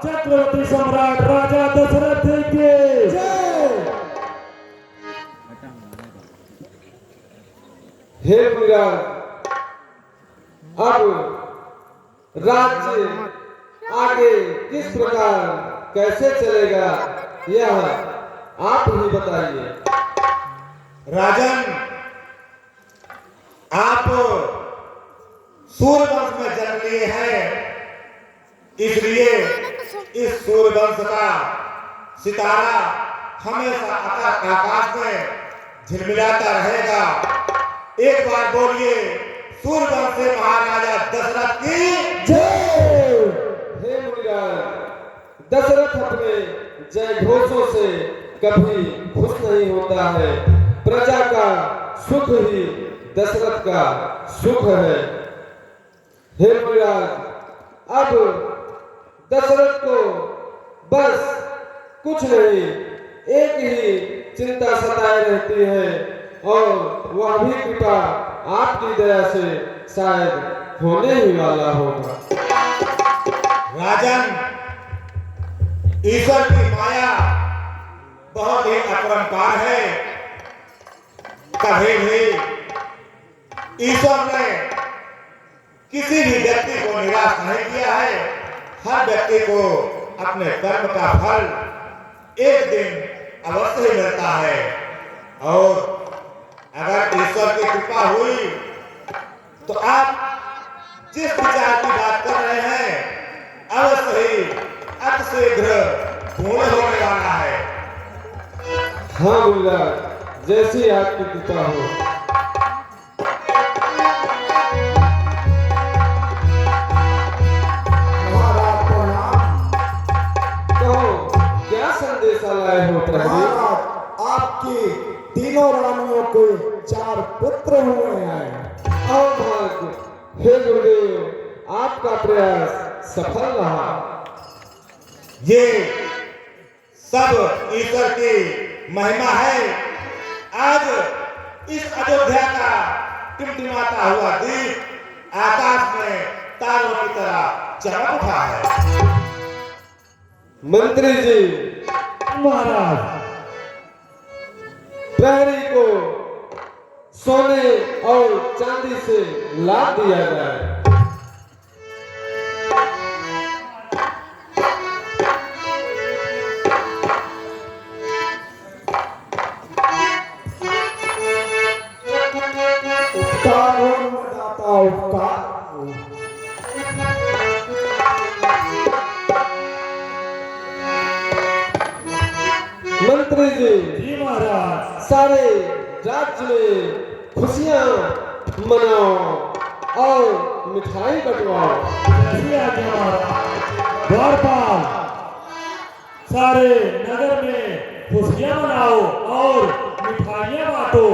छत्रपति सम्राट राजा दशरथ के जय। हे मुराद, अब राज्य आगे किस प्रकार कैसे चलेगा यह आप ही बताइए। राजन, आप सूर्यवंश में जन्म लिए हैं, इसलिए इस सूर्यवंश का सितारा हमेशा आकाश में झिलमिलाता रहेगा। एक बार बोलिए, सूर्यवंश से महाराजा दशरथ की जय। हे मुनिराज, दशरथ अपने जय घोषों से कभी खुश नहीं होता है। प्रजा का सुख ही दशरथ का सुख है। हे मुनिराज, अब दशरथ को बस कुछ नहीं, एक ही चिंता सताए रहती है और वह भी कृपा आपकी दया से शायद होने ही वाला होगा। राजन, ईश्वर की माया बहुत ही अपरंपार है। कभी भी ईश्वर ने किसी भी व्यक्ति को निराश नहीं किया है। हर व्यक्ति को अपने कर्म का फल एक दिन अवश्य ही मिलता है। और अगर ईश्वर की कृपा हुई तो आप जिस विचार की बात कर रहे हैं अवश्य ही अतिशीघ्र पूर्ण होने वाला है। हाँ मुनिराज, जैसी आपकी कृपा हो। महाराज प्रणाम। कहो, क्या संदेशा लाए हो प्रभु? महाराज, आपकी तीनों रानियों के 4 पुत्र हुए हैं। आओ भाग्य। हे गुरुदेव, आपका प्रयास सफल रहा। ये सब ईश्वर की महिमा है। आज इस अयोध्या का टिमटिमाता हुआ दीप आकाश में तारों की तरह चमक उठा है। मंत्री जी, महाराज, प्रहरी को सोने और चांदी से लाद दिया जाए। उपकार हो दाता, उपकार हो। मंत्री जी, जी महाराज। सारे राज्य में खुशियां मनाओ और मिठाई बंटवाओ। जैसी आज्ञा महाराज। द्वारपाल, सारे नगर में खुशियां मनाओ और मिठाइयां बांटो।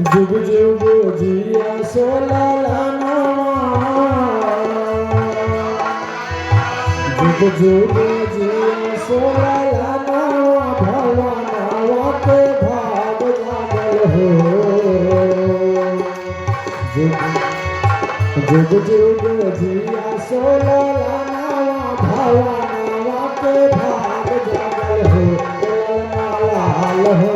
जुग जुग जिया सोलालाना, जुग जुग जिया सोलालाना, भवानावा के भाग जागल हो। जुग जुग जिया सोलालाना, भवानावा के भाग जागल हो। लाल हो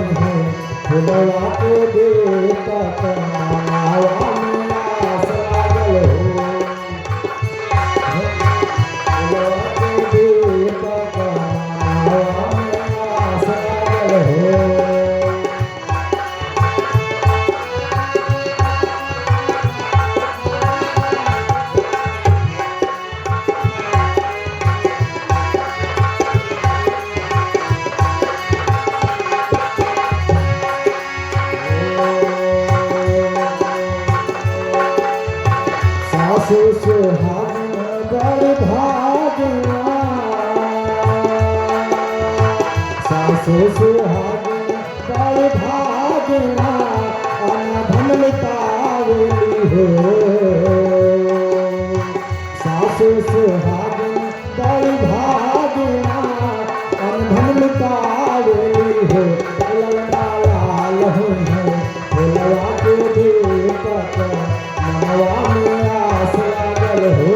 फुलवा के देता कमावा में आस लागल हो। फुलवा के देता कमावा में आस लागल हो। सासु सुहागन बड़ भागना, सासु सुहागन बड़ भागना, अनधन लुटावेली हो। सासु सुहागन बड़ भागना, अनधन लुटावेली हो। ललना लाल हो भोलवा के दीपक, मनवा में आस लागल हो।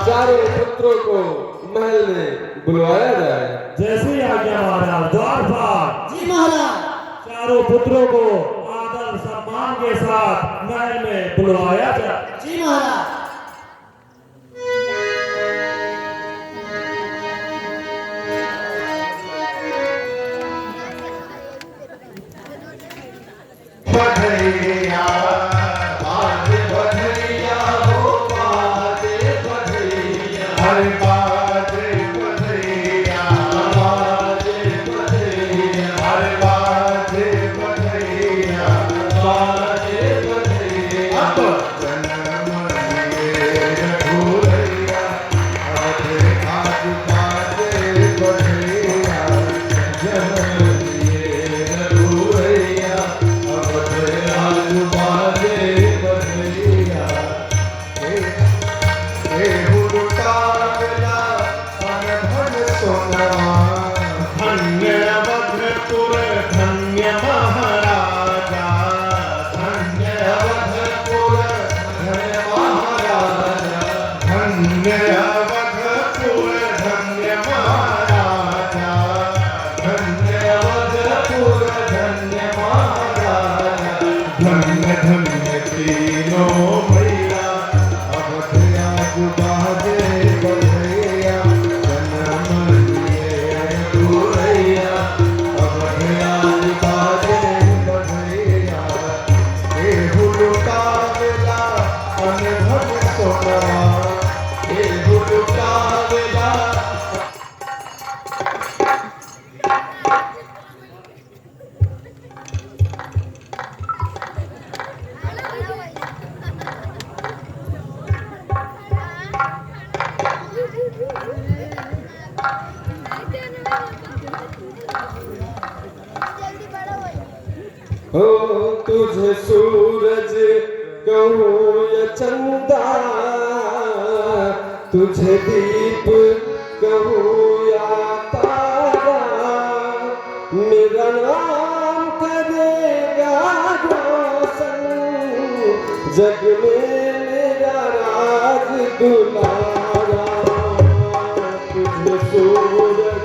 चारों पुत्रों को महल में बुलवाया जाए। जैसी आज्ञा महाराज। द्वारपाल। जी महाराज। चारों पुत्रों को आदर सम्मान के साथ महल में बुलवाया जाए। जी महाराज। बधैया बाज बधैया हो बाज बधैया, हर बाज बधैया बाज बधैया, हर बाज बधैया बाज बधैया। जन्म लिए रघुरैया, आज बाज बधैया, जन्म लिए रघुरैया, आज बाजे बधैया। हे हुलुटावला अनधन सोनवा, धन्य अवधपुर धन्य महाराजा, धन्य अवधपुर धन्य महाराजा, धन्य अवधपुर धन्य महाराजा, धन्य अवधपुर धन्य महाराजा। धन्य धन्य तीनों भैया, अवध आज बाजे बधैया, जन्म लिए रघुरैया, अवध आज बाजे बधैया। हे हुलुटावला अनधन सोनवा, हे हुलुटावला। हो तुझे सूरज कहूँ या चंदा, तुझे दीप कहूँ या तारा, मेरा नाम करेगा रोशन, जग में मेरा राज दुलारा। तुझे सूरज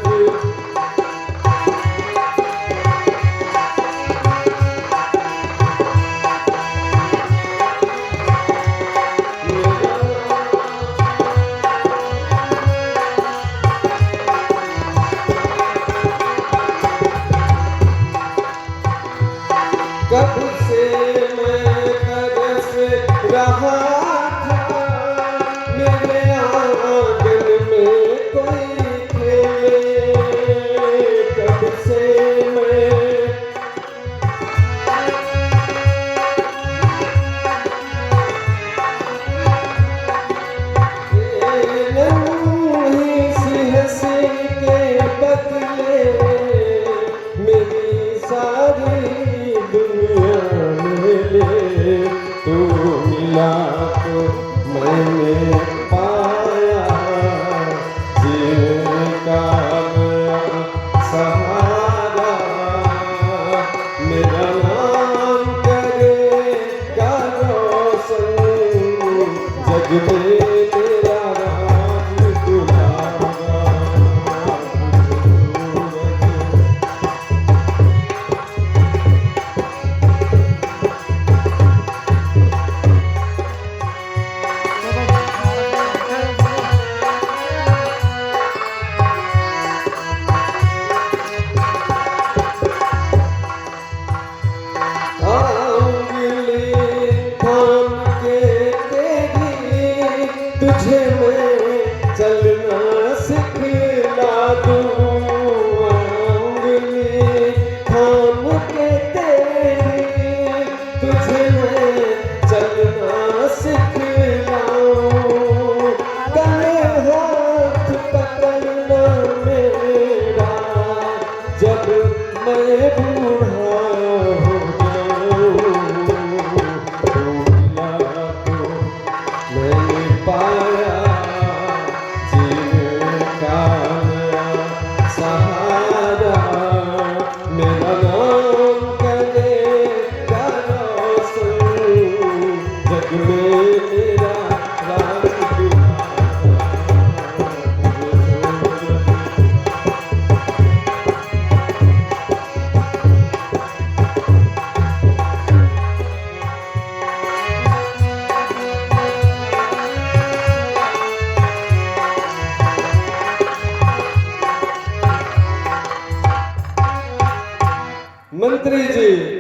कब से मैं तरस रहा था, मेरे आंगन में कोई खेले। कब से मैं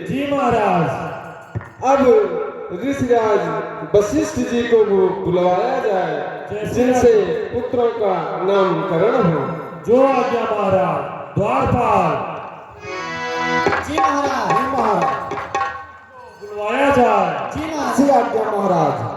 जी महाराज। अब ऋषिराज वशिष्ठ जी को बुलवाया जाए, जिनसे पुत्रों का नामकरण हो। जो आज्ञा महाराज। द्वारपाल जी महाराज। जी महाराज। बुलवाया जाए। जी महाराज। जी आज्ञा महाराज।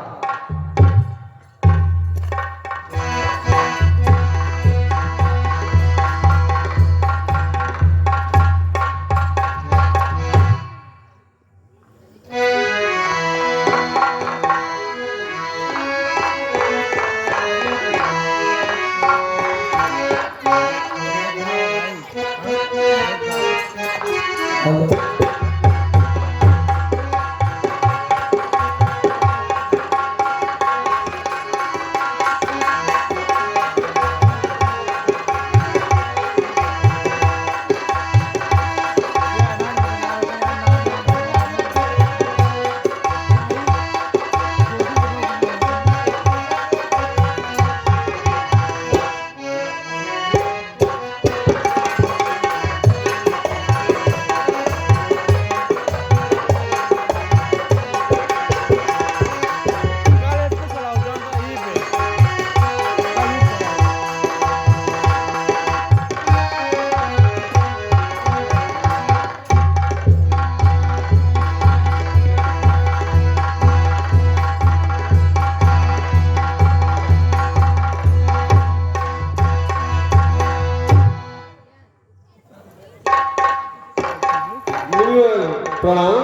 प्रणाम।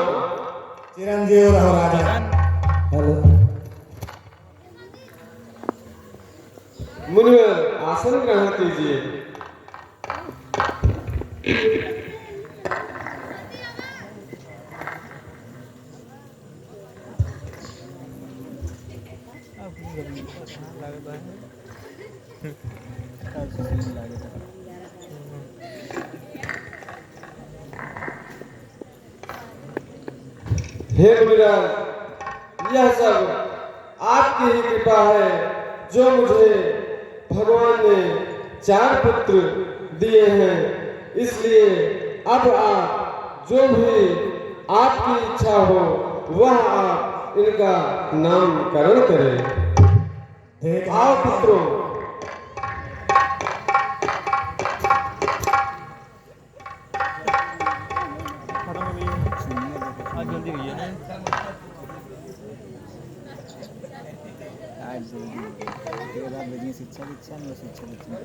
चिरंजीव रहो राजा। मुनिवर आसन ग्रहण कीजिए। हे मुनिराज, यह सब आपकी ही कृपा है, जो मुझे भगवान ने 4 पुत्र दिए हैं। इसलिए अब आप जो भी आपकी इच्छा हो वह आप इनका नामकरण करें। आओ पुत्रों। शिक्षा दीक्षा में शिक्षा दीक्षा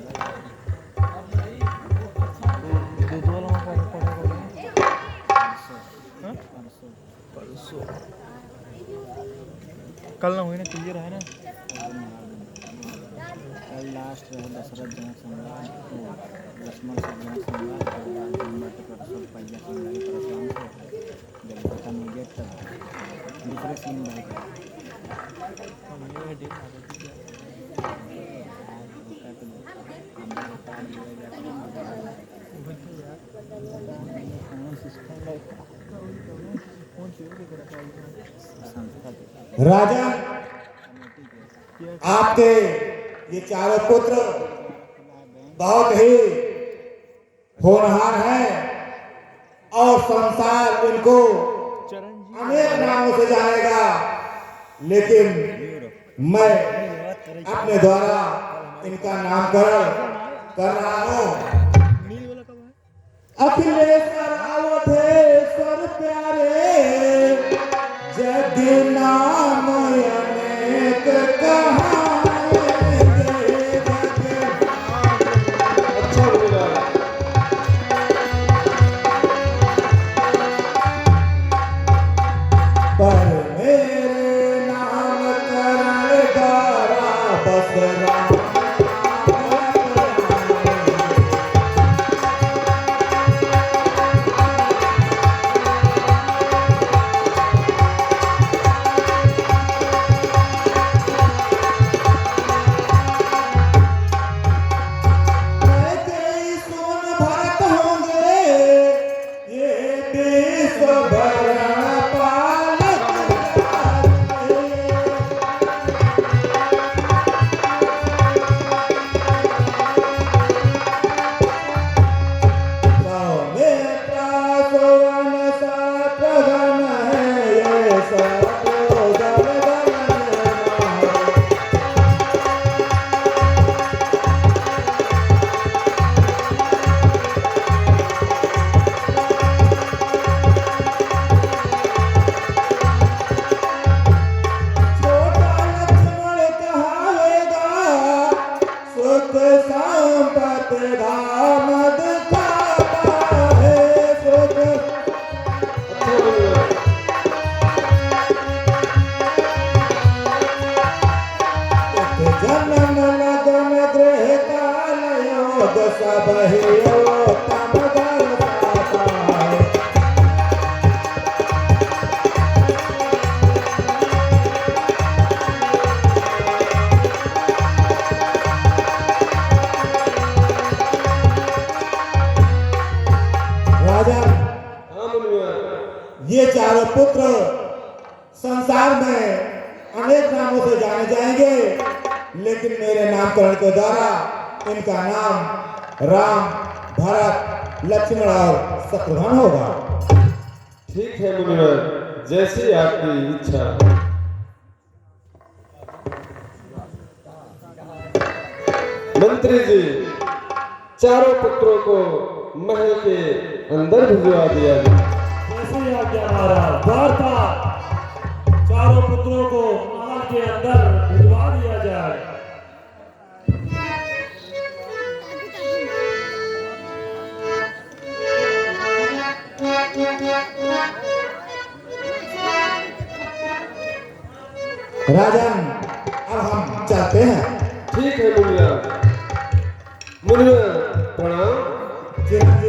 कल ना हुई ना क्लियर है ना। कल लास्ट रहे दशरथ जनक सम्राट को लक्ष्मण से जनक सम्राट को परसों पहिया से लड़ाई परशुराम से जब खत्म हो गया तब दूसरे सीन रहेगा। राजन, आपके ये चारों पुत्र बहुत ही होनहार हैं और संसार इनको अनेक नामों से जानेगा, लेकिन मैं अपने द्वारा इनका नामकरण कर रहा हूँ। अखिलेश्वर अवधेश्वर प्यारे, जदि नाम अनेक कहाएंगे। अच्छा मुनिराज। पर मेरे नामकरण द्वारा बस राम नाम ये चारों पुत्र संसार में अनेक नामों से जाने जाएंगे, लेकिन मेरे नामकरण के द्वारा इनका नाम राम, भरत, लक्ष्मण और शत्रुघ्न होगा। ठीक है मुनिवर, जैसी आपकी इच्छा। मंत्री जी, चारों पुत्रों को महल के अंदर भिजवा दिया गया। जैसे आज्ञा महाराज। वार्ता चारों पुत्रों को महल के अंदर भिजवा दिया जाए। राजन, अब हम चलते हैं। ठीक है मुनिवर। मुनिवर प्रणाम। चिरंजीवी